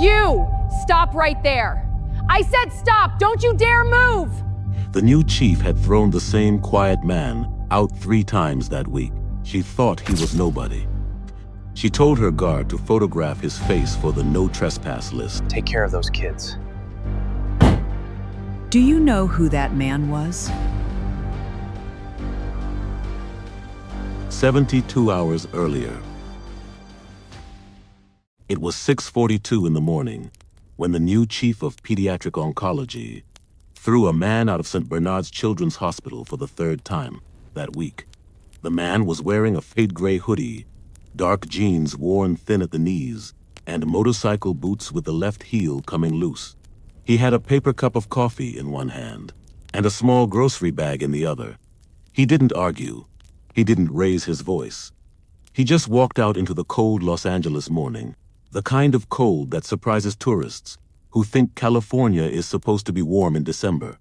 You! Stop right there! I said stop! Don't you dare move! The new chief had thrown the same quiet man out 3 times that week. She thought he was nobody. She told her guard to photograph his face for the no trespass list. Take care of those kids. Do you know who that man was? 72 hours earlier. It was 6:42 in the morning when the new chief of pediatric oncology threw a man out of St. Bernard's Children's Hospital for the 3rd time that week. The man was wearing a fade gray hoodie, dark jeans worn thin at the knees, and motorcycle boots with the left heel coming loose. He had a paper cup of coffee in one hand and a small grocery bag in the other. He didn't argue. He didn't raise his voice. He just walked out into the cold Los Angeles morning, the kind of cold that surprises tourists who think California is supposed to be warm in December.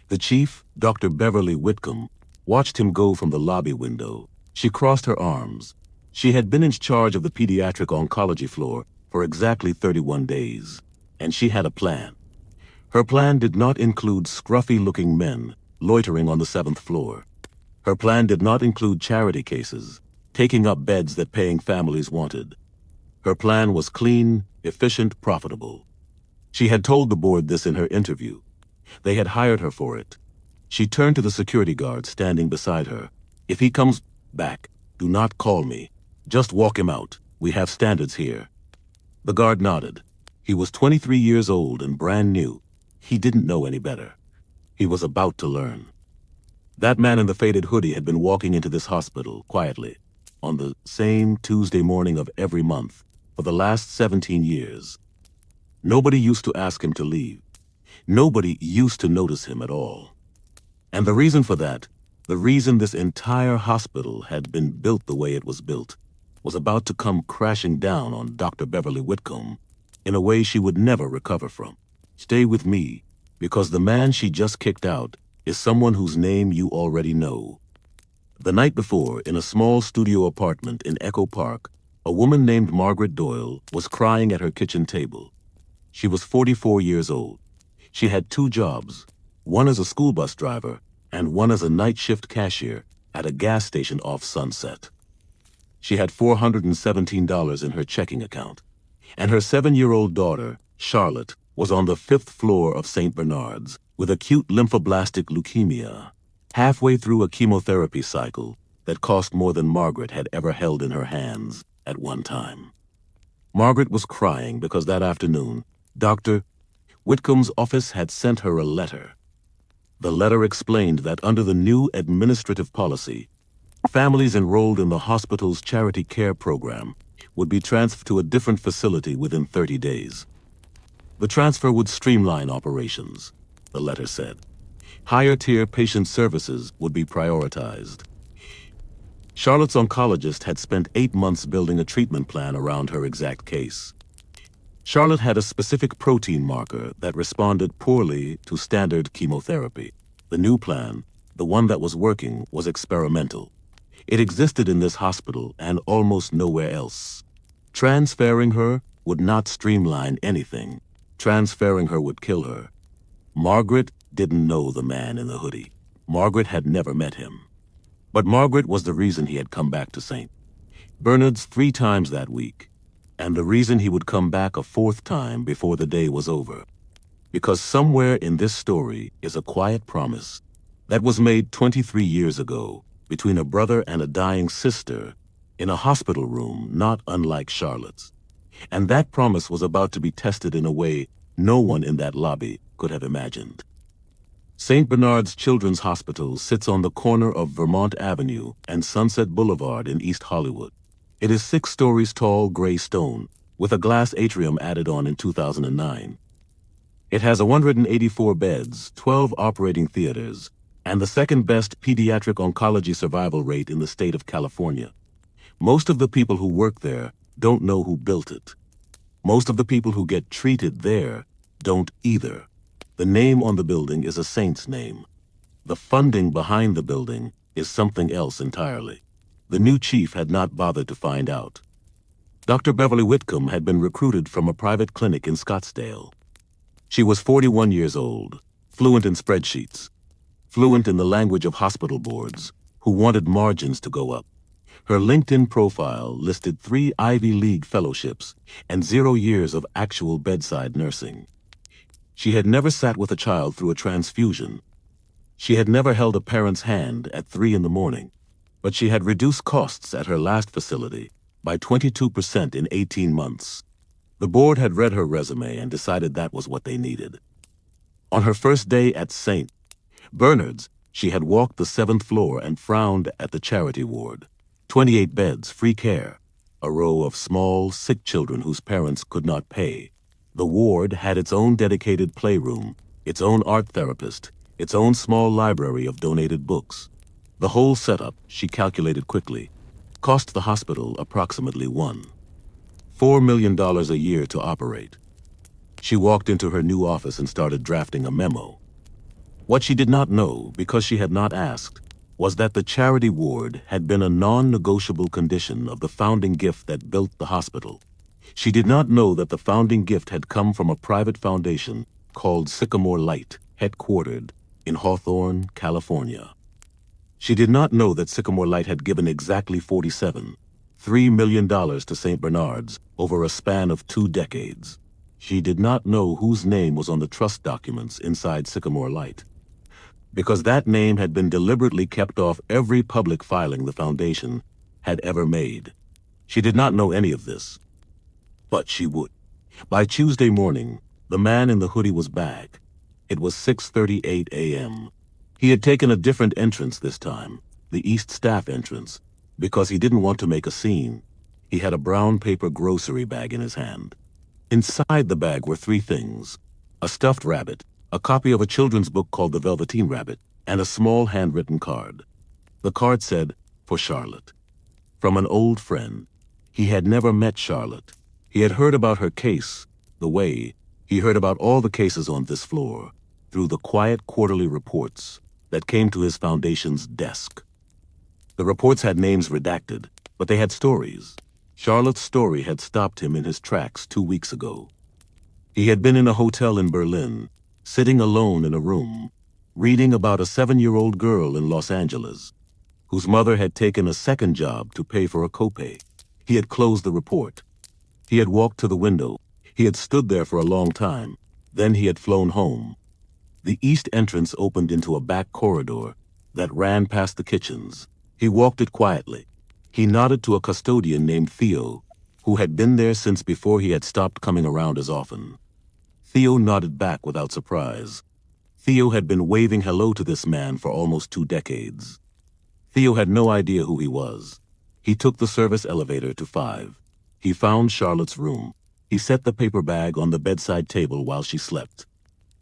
The chief, Dr. Beverly Whitcomb, watched him go from the lobby window. She crossed her arms. She had been in charge of the pediatric oncology floor for exactly 31 days, and she had a plan. Her plan did not include scruffy-looking men loitering on the 7th floor. Her plan did not include charity cases, taking up beds that paying families wanted. Her plan was clean, efficient, profitable. She had told the board this in her interview. They had hired her for it. She turned to the security guard standing beside her. "If he comes back, do not call me. Just walk him out. We have standards here." The guard nodded. He was 23 years old and brand new. He didn't know any better. He was about to learn. That man in the faded hoodie had been walking into this hospital quietly on the same Tuesday morning of every month for the last 17 years. Nobody used to ask him to leave. Nobody used to notice him at all. And the reason for that, the reason this entire hospital had been built the way it was built, was about to come crashing down on Dr. Beverly Whitcomb in a way she would never recover from. Stay with me, because the man she just kicked out is someone whose name you already know. The night before, in a small studio apartment in Echo Park, a woman named Margaret Doyle was crying at her kitchen table. She was 44 years old. She had 2 jobs, one as a school bus driver and one as a night shift cashier at a gas station off Sunset. She had $417 in her checking account, and her 7-year-old daughter, Charlotte, was on the 5th floor of St. Bernard's with acute lymphoblastic leukemia, halfway through a chemotherapy cycle that cost more than Margaret had ever held in her hands at one time. Margaret was crying because that afternoon, Dr. Whitcomb's office had sent her a letter. The letter explained that under the new administrative policy, families enrolled in the hospital's charity care program would be transferred to a different facility within 30 days. The transfer would streamline operations, the letter said. Higher-tier patient services would be prioritized. Charlotte's oncologist had spent 8 months building a treatment plan around her exact case. Charlotte had a specific protein marker that responded poorly to standard chemotherapy. The new plan, the one that was working, was experimental. It existed in this hospital and almost nowhere else. Transferring her would not streamline anything. Transferring her would kill her. Margaret didn't know the man in the hoodie. Margaret had never met him. But Margaret was the reason he had come back to St. Bernard's 3 times that week, and the reason he would come back a 4th time before the day was over. Because somewhere in this story is a quiet promise that was made 23 years ago between a brother and a dying sister in a hospital room not unlike Charlotte's. And that promise was about to be tested in a way no one in that lobby could have imagined. St. Bernard's Children's Hospital sits on the corner of Vermont Avenue and Sunset Boulevard in East Hollywood. It is 6 stories tall gray stone with a glass atrium added on in 2009. It has 184 beds, 12 operating theaters, and the 2nd best pediatric oncology survival rate in the state of California. Most of the people who work there don't know who built it. Most of the people who get treated there don't either. The name on the building is a saint's name. The funding behind the building is something else entirely. The new chief had not bothered to find out. Dr. Beverly Whitcomb had been recruited from a private clinic in Scottsdale. She was 41 years old, fluent in spreadsheets, fluent in the language of hospital boards, who wanted margins to go up. Her LinkedIn profile listed 3 Ivy League fellowships and 0 years of actual bedside nursing. She had never sat with a child through a transfusion. She had never held a parent's hand at 3 in the morning, but she had reduced costs at her last facility by 22% in 18 months. The board had read her resume and decided that was what they needed. On her first day at St. Bernard's, she had walked the 7th floor and frowned at the charity ward. 28 beds, free care, a row of small, sick children whose parents could not pay. The ward had its own dedicated playroom, its own art therapist, its own small library of donated books. The whole setup, she calculated quickly, cost the hospital approximately $4 million a year to operate. She walked into her new office and started drafting a memo. What she did not know, because she had not asked, was that the charity ward had been a non-negotiable condition of the founding gift that built the hospital. She did not know that the founding gift had come from a private foundation called Sycamore Light, headquartered in Hawthorne, California. She did not know that Sycamore Light had given exactly $3 million to St. Bernard's over a span of 2 decades. She did not know whose name was on the trust documents inside Sycamore Light, because that name had been deliberately kept off every public filing the foundation had ever made. She did not know any of this, but she would. By Tuesday morning, the man in the hoodie was back. It was 6:38 a.m. He had taken a different entrance this time, the East Staff entrance, because he didn't want to make a scene. He had a brown paper grocery bag in his hand. Inside the bag were 3 things: a stuffed rabbit, a copy of a children's book called The Velveteen Rabbit, and a small handwritten card. The card said, "For Charlotte." From an old friend. He had never met Charlotte. He had heard about her case, the way he heard about all the cases on this floor, through the quiet quarterly reports that came to his foundation's desk. The reports had names redacted, but they had stories. Charlotte's story had stopped him in his tracks 2 weeks ago. He had been in a hotel in Berlin, sitting alone in a room, reading about a 7-year-old girl in Los Angeles, whose mother had taken a second job to pay for a copay. He had closed the report. He had walked to the window. He had stood there for a long time. Then he had flown home. The east entrance opened into a back corridor that ran past the kitchens. He walked it quietly. He nodded to a custodian named Theo, who had been there since before he had stopped coming around as often. Theo nodded back without surprise. Theo had been waving hello to this man for almost 2 decades. Theo had no idea who he was. He took the service elevator to 5. He found Charlotte's room. He set the paper bag on the bedside table while she slept.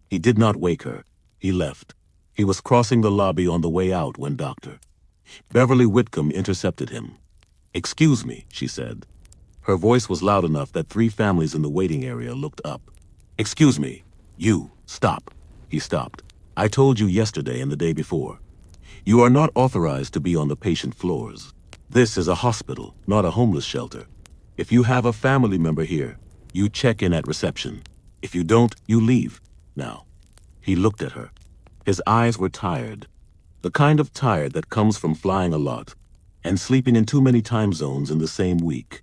He did not wake her. He left. He was crossing the lobby on the way out when Dr. Beverly Whitcomb intercepted him. "Excuse me," she said. Her voice was loud enough that 3 families in the waiting area looked up. "Excuse me. You, stop." He stopped. "I told you yesterday and the day before. You are not authorized to be on the patient floors. This is a hospital, not a homeless shelter. If you have a family member here, you check in at reception. If you don't, you leave. Now." He looked at her. His eyes were tired. The kind of tired that comes from flying a lot and sleeping in too many time zones in the same week.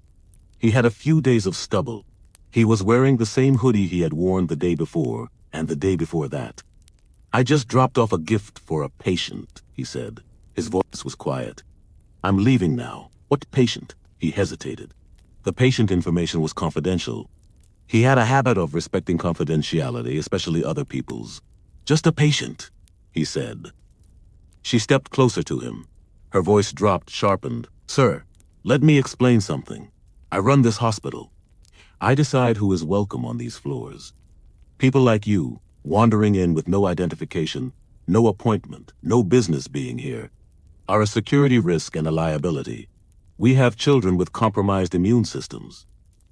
He had a few days of stubble. He was wearing the same hoodie he had worn the day before and the day before that. "I just dropped off a gift for a patient," he said. His voice was quiet. "I'm leaving now." "What patient?" He hesitated. The patient information was confidential. He had a habit of respecting confidentiality, especially other people's. "Just a patient," he said. She stepped closer to him. Her voice dropped, sharpened. "Sir, let me explain something. I run this hospital. I decide who is welcome on these floors. People like you, wandering in with no identification, no appointment, no business being here, are a security risk and a liability. We have children with compromised immune systems.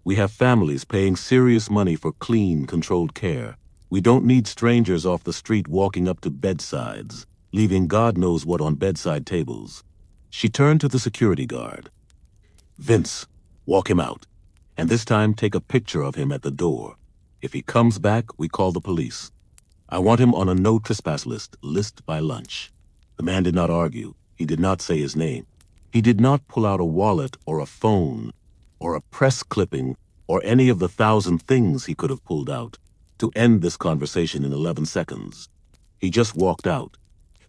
We have families paying serious money for clean, controlled care. We don't need strangers off the street walking up to bedsides, leaving God knows what on bedside tables." She turned to the security guard. "Vince, walk him out." And this time, take a picture of him at the door. If he comes back, we call the police. I want him on a no trespass list by lunch." The man did not argue. He did not say his name. He did not pull out a wallet or a phone or a press clipping or any of the 1,000 things he could have pulled out to end this conversation in 11 seconds. He just walked out.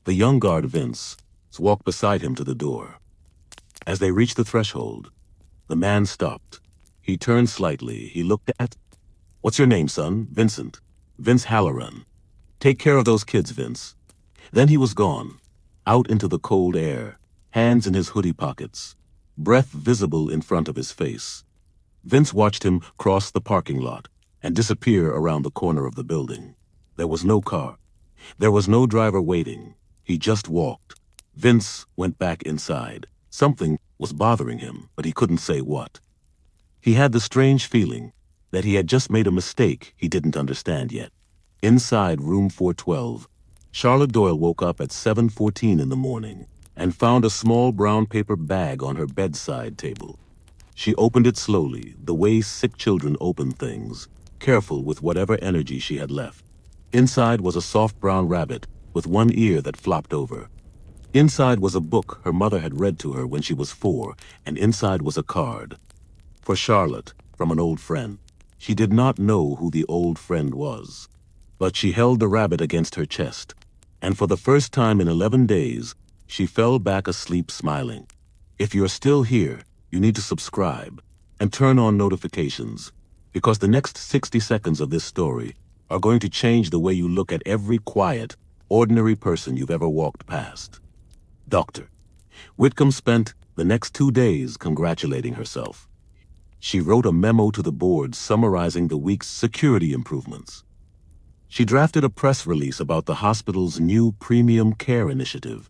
The young guard, Vince, walked beside him to the door. As they reached the threshold, the man stopped. He turned slightly. He looked at, "What's your name, son?" "Vincent. Vince Halloran. Take care of those kids, Vince." Then he was gone, out into the cold air, hands in his hoodie pockets, breath visible in front of his face. Vince watched him cross the parking lot and disappear around the corner of the building. There was no car. There was no driver waiting. He just walked. Vince went back inside. Something was bothering him, but he couldn't say what. He had the strange feeling that he had just made a mistake he didn't understand yet. Inside room 412, Charlotte Doyle woke up at 7:14 in the morning and found a small brown paper bag on her bedside table. She opened it slowly, the way sick children open things, careful with whatever energy she had left. Inside was a soft brown rabbit with one ear that flopped over. Inside was a book her mother had read to her when she was 4, and inside was a card. For Charlotte, from an old friend. She did not know who the old friend was. But she held the rabbit against her chest, and for the first time in 11 days, she fell back asleep smiling. If you're still here, you need to subscribe and turn on notifications, because the next 60 seconds of this story are going to change the way you look at every quiet, ordinary person you've ever walked past. Dr. Whitcomb spent the next 2 days congratulating herself. She wrote a memo to the board summarizing the week's security improvements. She drafted a press release about the hospital's new premium care initiative,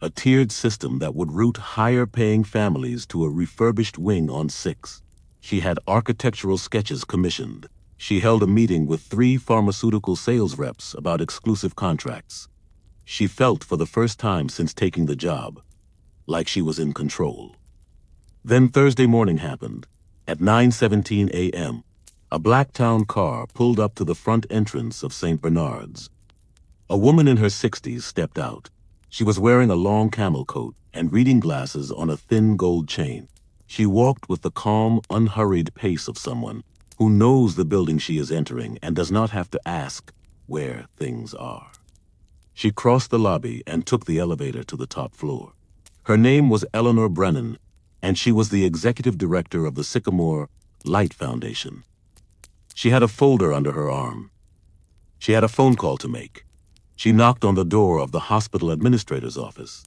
a tiered system that would route higher-paying families to a refurbished wing on 6. She had architectural sketches commissioned. She held a meeting with 3 pharmaceutical sales reps about exclusive contracts. She felt for the first time since taking the job, like she was in control. Then Thursday morning happened. At 9:17 a.m., a Blacktown car pulled up to the front entrance of St. Bernard's. A woman in her 60s stepped out. She was wearing a long camel coat and reading glasses on a thin gold chain. She walked with the calm, unhurried pace of someone who knows the building she is entering and does not have to ask where things are. She crossed the lobby and took the elevator to the top floor. Her name was Eleanor Brennan, and she was the executive director of the Sycamore Light Foundation. She had a folder under her arm. She had a phone call to make. She knocked on the door of the hospital administrator's office.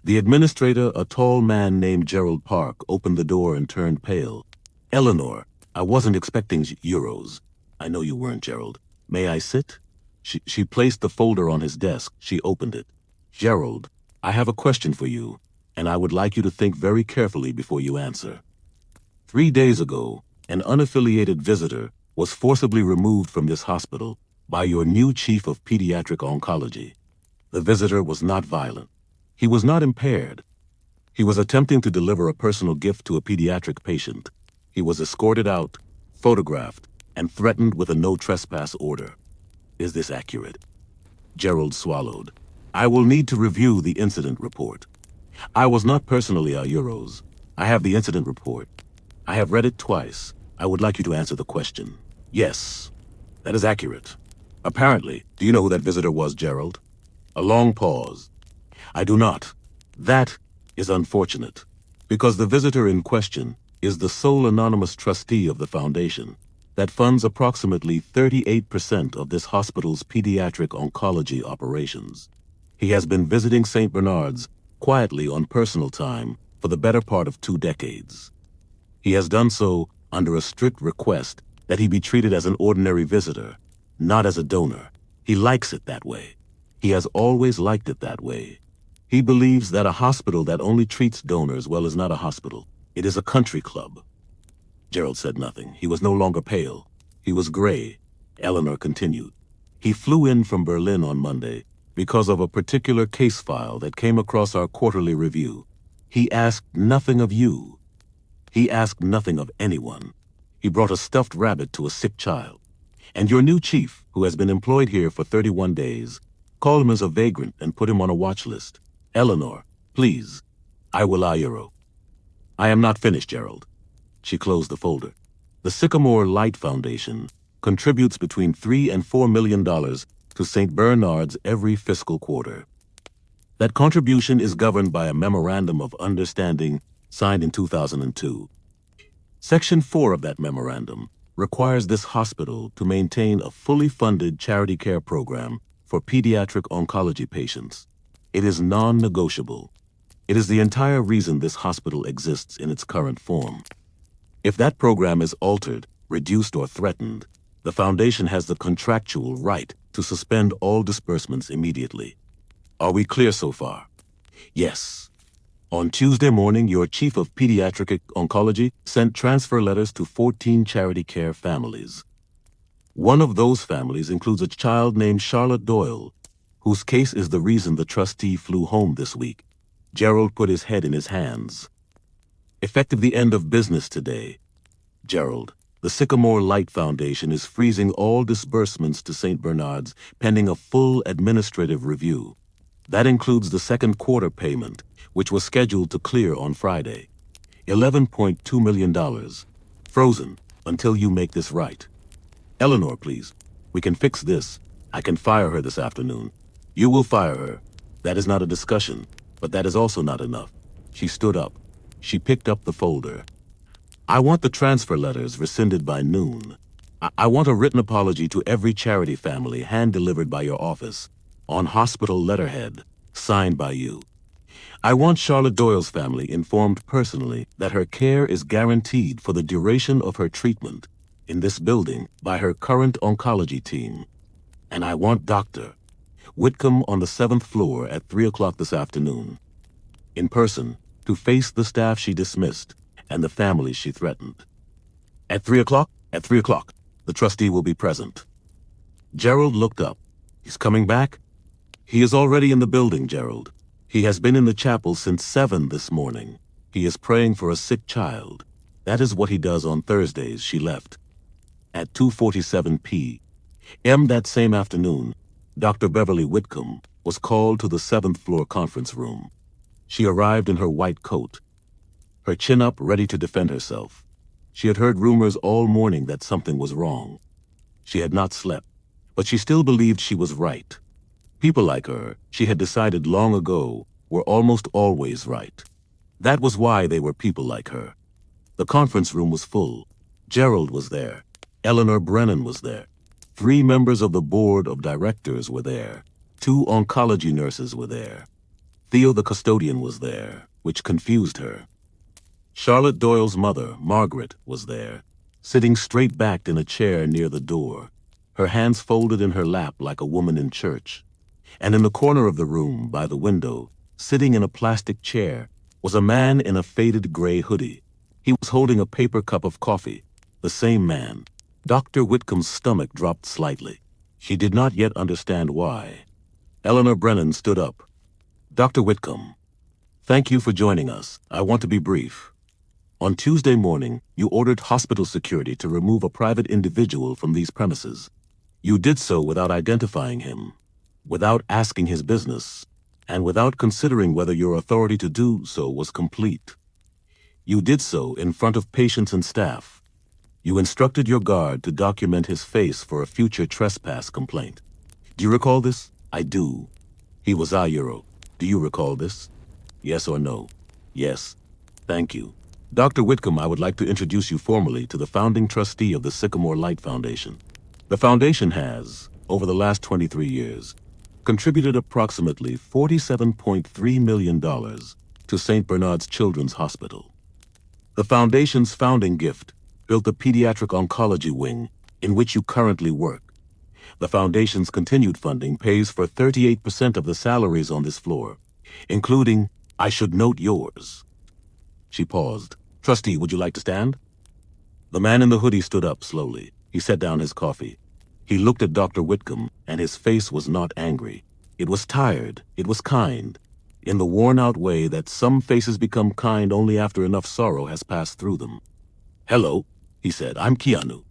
The administrator, a tall man named Gerald Park, opened the door and turned pale. "Eleanor, I wasn't expecting euros." "I know you weren't, Gerald. May I sit?" She placed the folder on his desk. She opened it. "Gerald, I have a question for you, and I would like you to think very carefully before you answer. 3 days ago, an unaffiliated visitor was forcibly removed from this hospital by your new chief of pediatric oncology. The visitor was not violent. He was not impaired. He was attempting to deliver a personal gift to a pediatric patient. He was escorted out, photographed, and threatened with a no trespass order. Is this accurate?" Gerald swallowed. "I will need to review the incident report. I was not personally euros. I have the incident report. I have read it twice. I would like you to answer the question." "Yes, that is accurate. Apparently, do you know who that visitor was, Gerald?" A long pause. "I do not. That is unfortunate, because the visitor in question is the sole anonymous trustee of the foundation that funds approximately 38% of this hospital's pediatric oncology operations. He has been visiting St. Bernard's quietly on personal time for the better part of 2 decades. He has done so under a strict request that he be treated as an ordinary visitor, not as a donor. He likes it that way. He has always liked it that way. He believes that a hospital that only treats donors well is not a hospital. It is a country club." Gerald said nothing. He was no longer pale. He was gray. Eleanor continued. "He flew in from Berlin on Monday because of a particular case file that came across our quarterly review. He asked nothing of you. He asked nothing of anyone. He brought a stuffed rabbit to a sick child. And your new chief, who has been employed here for 31 days, called him as a vagrant and put him on a watch list. Eleanor, please. I will Ayuro. I am not finished, Gerald. She closed the folder. The Sycamore Light Foundation contributes between $3 and $4 million to St. Bernard's every fiscal quarter. That contribution is governed by a Memorandum of Understanding signed in 2002. Section 4 of that memorandum requires this hospital to maintain a fully funded charity care program for pediatric oncology patients. It is non-negotiable. It is the entire reason this hospital exists in its current form. If that program is altered, reduced, or threatened, the foundation has the contractual right to suspend all disbursements immediately. Are we clear so far? Yes. On Tuesday morning, your chief of pediatric oncology sent transfer letters to 14 charity care families. One of those families includes a child named Charlotte Doyle, whose case is the reason the trustee flew home this week. Gerald put his head in his hands. Effective the end of business today, Gerald, the Sycamore Light Foundation is freezing all disbursements to St. Bernard's pending a full administrative review. That includes the second quarter payment, which was scheduled to clear on Friday. $11.2 million. Frozen until you make this right. Eleanor, please. We can fix this. I can fire her this afternoon. You will fire her. That is not a discussion, but that is also not enough. She stood up. She picked up the folder. I want the transfer letters rescinded by noon. I want a written apology to every charity family hand-delivered by your office, on hospital letterhead, signed by you. I want Charlotte Doyle's family informed personally that her care is guaranteed for the duration of her treatment in this building by her current oncology team. And I want Dr. Whitcomb on the 7th floor at 3 o'clock this afternoon, in person, to face the staff she dismissed and the families she threatened. At 3 o'clock? At 3 o'clock. The trustee will be present. Gerald looked up. He's coming back? He is already in the building, Gerald. He has been in the chapel since 7 this morning. He is praying for a sick child. That is what he does on Thursdays, she left. At 2:47 p.m. that same afternoon, Dr. Beverly Whitcomb was called to the 7th floor conference room. She arrived in her white coat, her chin up, ready to defend herself. She had heard rumors all morning that something was wrong. She had not slept, but she still believed she was right. People like her, she had decided long ago, were almost always right. That was why they were people like her. The conference room was full. Gerald was there. Eleanor Brennan was there. 3 members of the board of directors were there. 2 oncology nurses were there. Theo the custodian was there, which confused her. Charlotte Doyle's mother, Margaret, was there, sitting straight-backed in a chair near the door, her hands folded in her lap like a woman in church. And in the corner of the room, by the window, sitting in a plastic chair, was a man in a faded gray hoodie. He was holding a paper cup of coffee. The same man. Dr. Whitcomb's stomach dropped slightly. She did not yet understand why. Eleanor Brennan stood up. Dr. Whitcomb, thank you for joining us. I want to be brief. On Tuesday morning, you ordered hospital security to remove a private individual from these premises. You did so without identifying him, without asking his business, and without considering whether your authority to do so was complete. You did so in front of patients and staff. You instructed your guard to document his face for a future trespass complaint. Do you recall this? I do. He was Ayuro. Do you recall this? Yes or no? Yes. Thank you. Dr. Whitcomb, I would like to introduce you formally to the founding trustee of the Sycamore Light Foundation. The foundation has, over the last 23 years, contributed approximately $47.3 million to St. Bernard's Children's Hospital. The foundation's founding gift built the pediatric oncology wing in which you currently work. The foundation's continued funding pays for 38% of the salaries on this floor, including, I should note, yours. She paused. Trustee, would you like to stand? The man in the hoodie stood up slowly. He set down his coffee. He looked at Dr. Whitcomb, and his face was not angry. It was tired. It was kind, in the worn-out way that some faces become kind only after enough sorrow has passed through them. Hello, he said. I'm Keanu.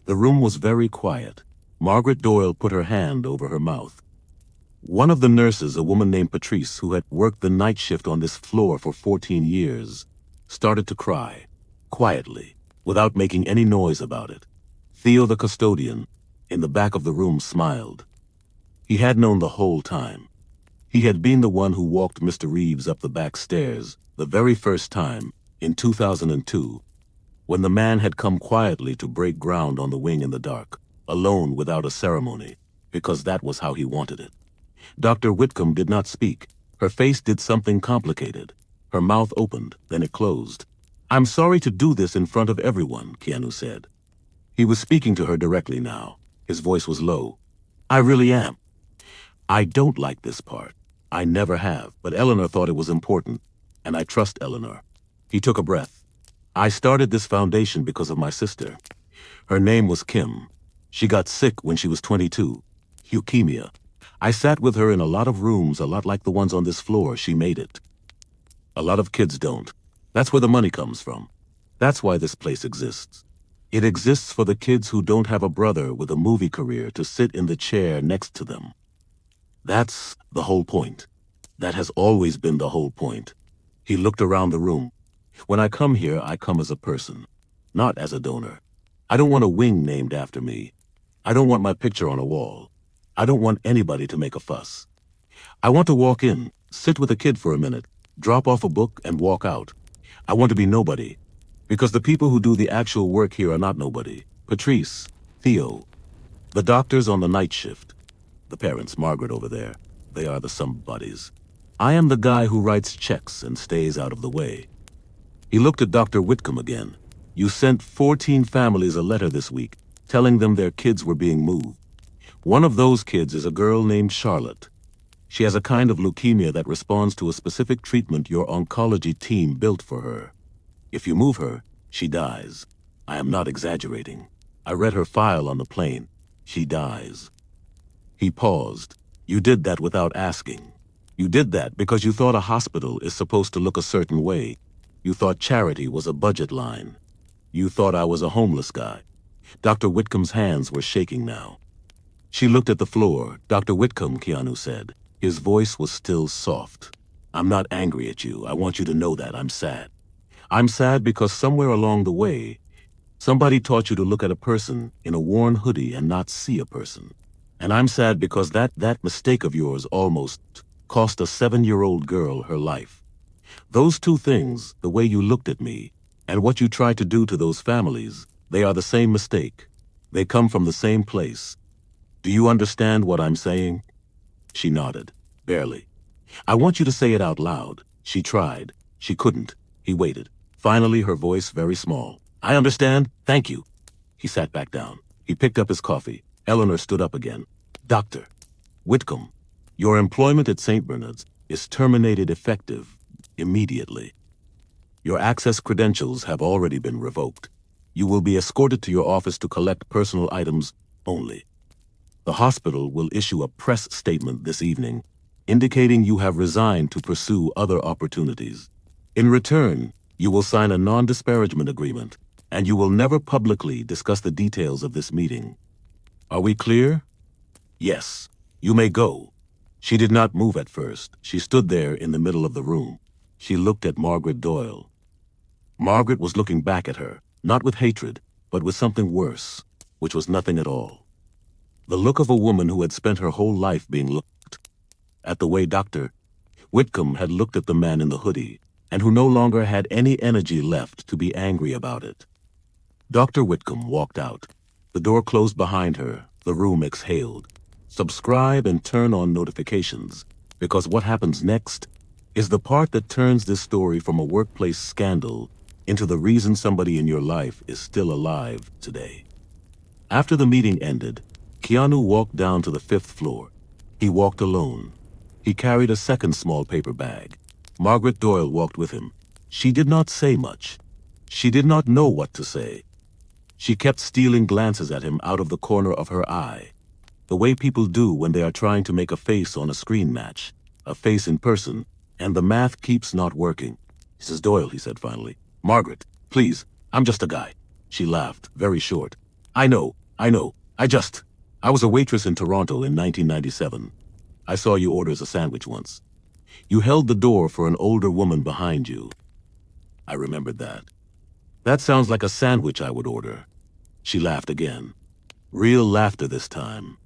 The room was very quiet. Margaret Doyle put her hand over her mouth. One of the nurses, a woman named Patrice, who had worked the night shift on this floor for 14 years, started to cry, quietly, without making any noise about it. Theo, the custodian, in the back of the room, smiled. He had known the whole time. He had been the one who walked Mr. Reeves up the back stairs the very first time, in 2002, when the man had come quietly to break ground on the wing in the dark, alone without a ceremony, because that was how he wanted it. Dr. Whitcomb did not speak. Her face did something complicated. Her mouth opened, then it closed. I'm sorry to do this in front of everyone, Keanu said. He was speaking to her directly now. His voice was low. I really am. I don't like this part. I never have, but Eleanor thought it was important, and I trust Eleanor. He took a breath. I started this foundation because of my sister. Her name was Kim. She got sick when she was 22. Leukemia. I sat with her in a lot of rooms, a lot like the ones on this floor. She made it. A lot of kids don't. That's where the money comes from. That's why this place exists. It exists for the kids who don't have a brother with a movie career to sit in the chair next to them. That's the whole point. That has always been the whole point. He looked around the room. When I come here, I come as a person, not as a donor. I don't want a wing named after me. I don't want my picture on a wall. I don't want anybody to make a fuss. I want to walk in, sit with a kid for a minute, drop off a book, and walk out. I want to be nobody, because the people who do the actual work here are not nobody. Patrice, Theo, the doctors on the night shift, the parents, Margaret over there, they are the somebodies. I am the guy who writes checks and stays out of the way. He looked at Dr. Whitcomb again. You sent 14 families a letter this week, telling them their kids were being moved. One of those kids is a girl named Charlotte. She has a kind of leukemia that responds to a specific treatment your oncology team built for her. If you move her, she dies. I am not exaggerating. I read her file on the plane. She dies. He paused. You did that without asking. You did that because you thought a hospital is supposed to look a certain way. You thought charity was a budget line. You thought I was a homeless guy. Dr. Whitcomb's hands were shaking now. She looked at the floor. Dr. Whitcomb, Keanu said. His voice was still soft. I'm not angry at you. I want you to know that. I'm sad. I'm sad because somewhere along the way, somebody taught you to look at a person in a worn hoodie and not see a person. And I'm sad because that mistake of yours almost cost a 7-year-old girl her life. Those two things, the way you looked at me, and what you tried to do to those families, they are the same mistake. They come from the same place. Do you understand what I'm saying? She nodded, barely. I want you to say it out loud. She tried. She couldn't. He waited. Finally, her voice very small. I understand. Thank you. He sat back down. He picked up his coffee. Eleanor stood up again. Dr. Whitcomb, your employment at St. Bernard's is terminated effective immediately. Your access credentials have already been revoked. You will be escorted to your office to collect personal items only. The hospital will issue a press statement this evening, indicating you have resigned to pursue other opportunities. In return, you will sign a non-disparagement agreement, and you will never publicly discuss the details of this meeting. Are we clear? Yes. You may go. She did not move at first. She stood there in the middle of the room. She looked at Margaret Doyle. Margaret was looking back at her, not with hatred, but with something worse, which was nothing at all. The look of a woman who had spent her whole life being looked at the way Dr. Whitcomb had looked at the man in the hoodie, and who no longer had any energy left to be angry about it. Dr. Whitcomb walked out. The door closed behind her. The room exhaled. Subscribe and turn on notifications, because what happens next is the part that turns this story from a workplace scandal into the reason somebody in your life is still alive today. After the meeting ended, Keanu walked down to the 5th floor. He walked alone. He carried a second small paper bag. Margaret Doyle walked with him. She did not say much. She did not know what to say. She kept stealing glances at him out of the corner of her eye, the way people do when they are trying to make a face on a screen match, a face in person, and the math keeps not working. Mrs. Doyle, he said finally. Margaret, please, I'm just a guy. She laughed, very short. I know. I was a waitress in Toronto in 1997. I saw you order a sandwich once. You held the door for an older woman behind you. I remembered that. That sounds like a sandwich I would order. She laughed again. Real laughter this time.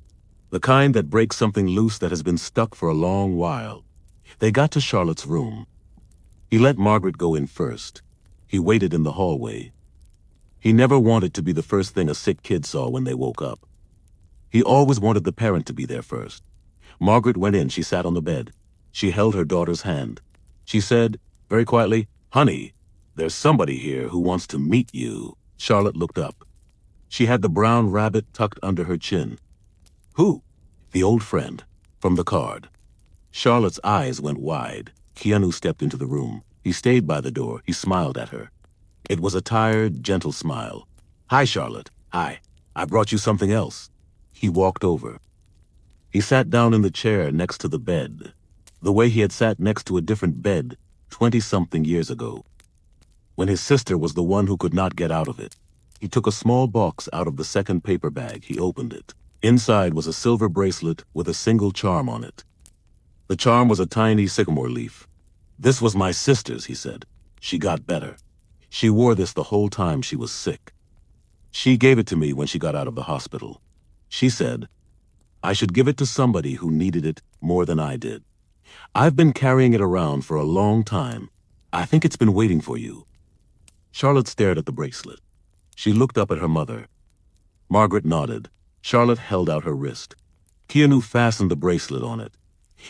The kind that breaks something loose that has been stuck for a long while. They got to Charlotte's room. He let Margaret go in first. He waited in the hallway. He never wanted to be the first thing a sick kid saw when they woke up. He always wanted the parent to be there first. Margaret went in. She sat on the bed. She held her daughter's hand. She said, very quietly, "Honey, there's somebody here who wants to meet you." Charlotte looked up. She had the brown rabbit tucked under her chin. Who? The old friend, from the card. Charlotte's eyes went wide. Keanu stepped into the room. He stayed by the door. He smiled at her. It was a tired, gentle smile. "Hi, Charlotte. Hi. I brought you something else." He walked over. He sat down in the chair next to the bed, the way he had sat next to a different bed 20-something years ago, when his sister was the one who could not get out of it. He took a small box out of the second paper bag. He opened it. Inside was a silver bracelet with a single charm on it. The charm was a tiny sycamore leaf. "This was my sister's," he said. "She got better. She wore this the whole time she was sick. She gave it to me when she got out of the hospital. She said, I should give it to somebody who needed it more than I did. I've been carrying it around for a long time. I think it's been waiting for you." Charlotte stared at the bracelet. She looked up at her mother. Margaret nodded. Charlotte held out her wrist. Keanu fastened the bracelet on it.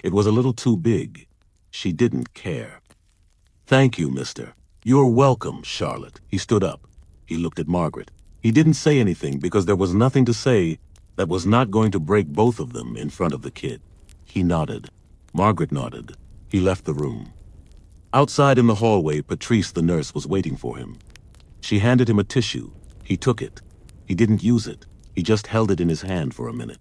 It was a little too big. She didn't care. "Thank you, mister." "You're welcome, Charlotte." He stood up. He looked at Margaret. He didn't say anything because there was nothing to say that was not going to break both of them in front of the kid. He nodded. Margaret nodded. He left the room. Outside in the hallway, Patrice, the nurse, was waiting for him. She handed him a tissue. He took it. He didn't use it. He just held it in his hand for a minute.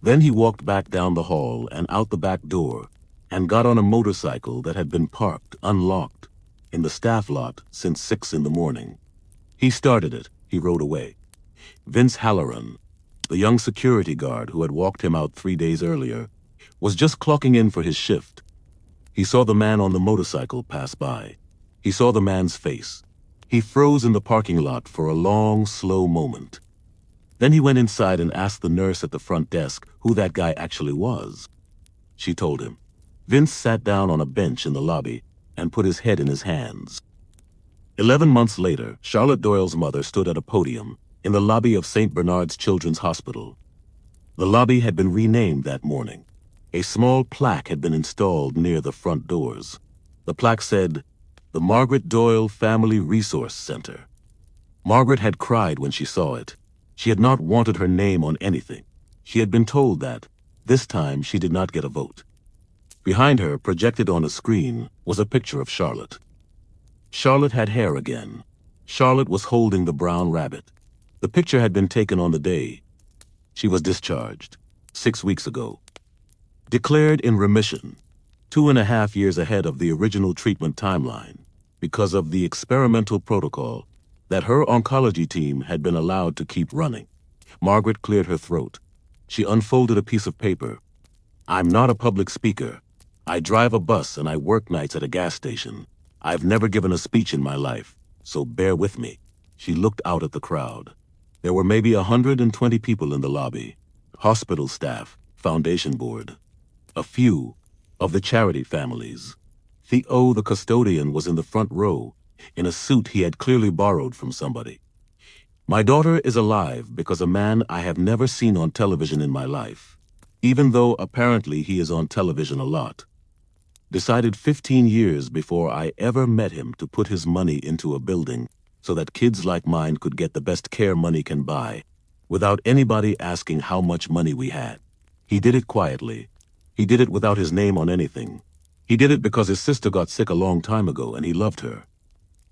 Then he walked back down the hall and out the back door and got on a motorcycle that had been parked, unlocked, in the staff lot since 6 in the morning. He started it. He rode away. Vince Halloran, the young security guard who had walked him out 3 days earlier, was just clocking in for his shift. He saw the man on the motorcycle pass by. He saw the man's face. He froze in the parking lot for a long, slow moment. Then he went inside and asked the nurse at the front desk who that guy actually was. She told him. Vince sat down on a bench in the lobby and put his head in his hands. 11 months later, Charlotte Doyle's mother stood at a podium in the lobby of St. Bernard's Children's Hospital. The lobby had been renamed that morning. A small plaque had been installed near the front doors. The plaque said, "The Margaret Doyle Family Resource Center." Margaret had cried when she saw it. She had not wanted her name on anything. She had been told that. This time she did not get a vote. Behind her, projected on a screen, was a picture of Charlotte. Charlotte had hair again. Charlotte was holding the brown rabbit. The picture had been taken on the day. She was discharged 6 weeks ago. Declared in remission, 2.5 years ahead of the original treatment timeline, because of the experimental protocol that her oncology team had been allowed to keep running. Margaret cleared her throat. She unfolded a piece of paper. "I'm not a public speaker. I drive a bus and I work nights at a gas station. I've never given a speech in my life, so bear with me." She looked out at the crowd. There were maybe 120 people in the lobby. Hospital staff, foundation board. A few of the charity families. Theo, the custodian, was in the front row, in a suit he had clearly borrowed from somebody. "My daughter is alive because a man I have never seen on television in my life, even though apparently he is on television a lot, decided 15 years before I ever met him to put his money into a building so that kids like mine could get the best care money can buy, without anybody asking how much money we had. He did it quietly. He did it without his name on anything. He did it because his sister got sick a long time ago and he loved her."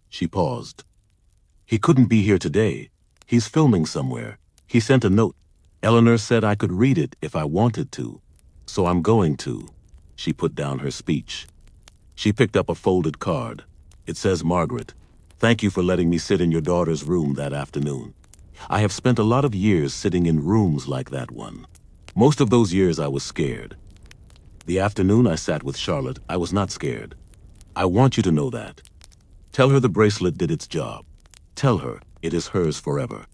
She paused. "He couldn't be here today. He's filming somewhere. He sent a note. Eleanor said I could read it if I wanted to, so I'm going to." She put down her speech. She picked up a folded card. It says Margaret. Thank you for letting me sit in your daughter's room that afternoon. I have spent a lot of years sitting in rooms like that one. Most of those years I was scared. The afternoon I sat with Charlotte, I was not scared. I want you to know that. Tell her the bracelet did its job. Tell her it is hers forever.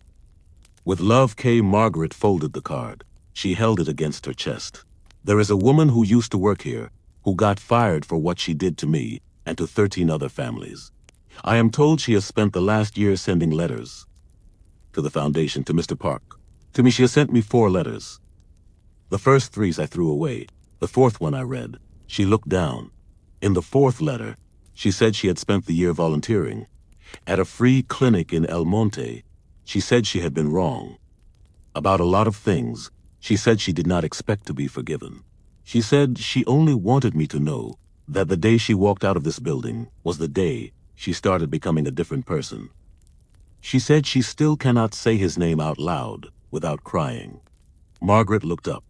With love, K. Margaret folded the card. She held it against her chest. There is a woman who used to work here, who got fired for what she did to me and to 13 other families. I am told she has spent the last year sending letters to the foundation, to Mr. Park. To me, she has sent me 4 letters. The first 3 I threw away. The 4th one I read. She looked down. In the 4th letter, she said she had spent the year volunteering at a free clinic in El Monte. She said she had been wrong about a lot of things. She said she did not expect to be forgiven. She said she only wanted me to know that the day she walked out of this building was the day she started becoming a different person. She said she still cannot say his name out loud without crying. Margaret looked up.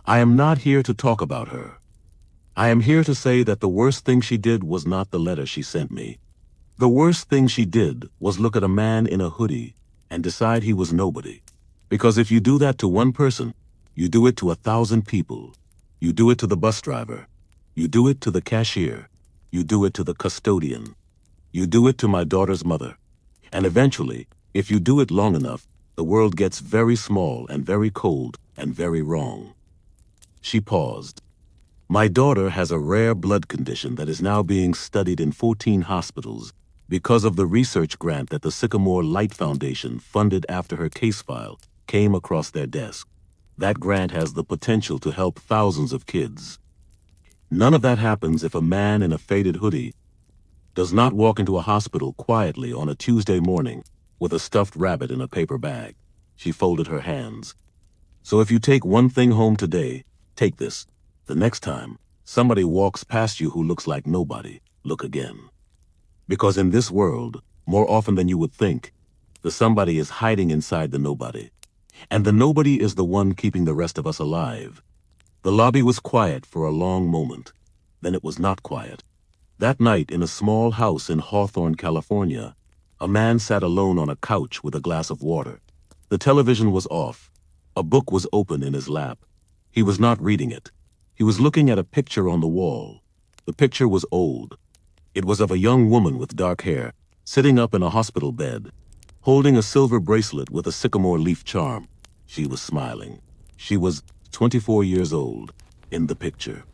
I am not here to talk about her. I am here to say that the worst thing she did was not the letter she sent me. The worst thing she did was look at a man in a hoodie and decide he was nobody. Because if you do that to one person, you do it to 1,000 people. You do it to the bus driver. You do it to the cashier. You do it to the custodian. You do it to my daughter's mother. And eventually, if you do it long enough, the world gets very small and very cold and very wrong. She paused. My daughter has a rare blood condition that is now being studied in 14 hospitals because of the research grant that the Sycamore Light Foundation funded after her case file came across their desk. That grant has the potential to help thousands of kids. None of that happens if a man in a faded hoodie does not walk into a hospital quietly on a Tuesday morning with a stuffed rabbit in a paper bag. She folded her hands. So if you take one thing home today, take this. The next time somebody walks past you who looks like nobody, look again. Because in this world, more often than you would think, the somebody is hiding inside the nobody. And the nobody is the one keeping the rest of us alive. The lobby was quiet for a long moment. Then it was not quiet. That night, in a small house in Hawthorne, California, a man sat alone on a couch with a glass of water. The television was off. A book was open in his lap. He was not reading it. He was looking at a picture on the wall. The picture was old. It was of a young woman with dark hair, sitting up in a hospital bed, holding a silver bracelet with a sycamore leaf charm. She was smiling. She was 24 years old in the picture.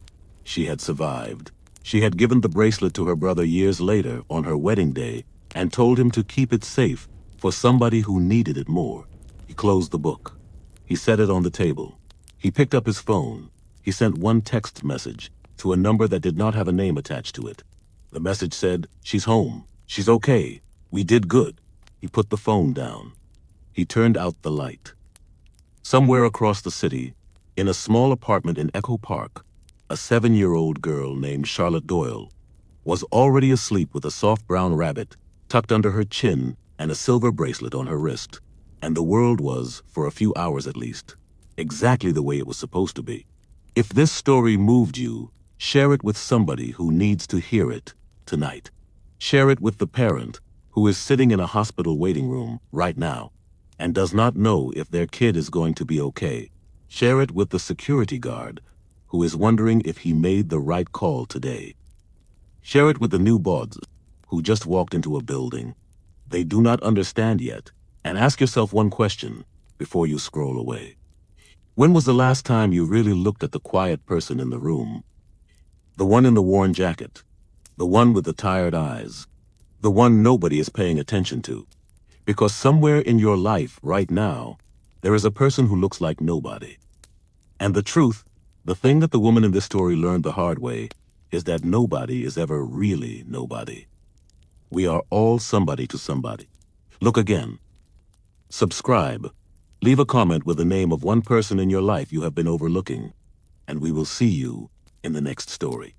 She had survived. She had given the bracelet to her brother years later on her wedding day and told him to keep it safe for somebody who needed it more. He closed the book. He set it on the table. He picked up his phone. He sent one text message to a number that did not have a name attached to it. The message said, "She's home. She's okay. We did good." He put the phone down. He turned out the light. Somewhere across the city, in a small apartment in Echo Park, a 7-year-old girl named Charlotte Doyle was already asleep with a soft brown rabbit tucked under her chin and a silver bracelet on her wrist. And the world was, for a few hours at least, exactly the way it was supposed to be. If this story moved you, share it with somebody who needs to hear it tonight. Share it with the parent who is sitting in a hospital waiting room right now and does not know if their kid is going to be okay. Share it with the security guard who is wondering if he made the right call today. Share it with the new boss who just walked into a building they do not understand yet, and ask yourself one question before you scroll away. When was the last time you really looked at the quiet person in the room? The one in the worn jacket, the one with the tired eyes, the one nobody is paying attention to. Because somewhere in your life right now, there is a person who looks like nobody. And the truth, the thing that the woman in this story learned the hard way, is that nobody is ever really nobody. We are all somebody to somebody. Look again. Subscribe. Leave a comment with the name of one person in your life you have been overlooking, and we will see you in the next story.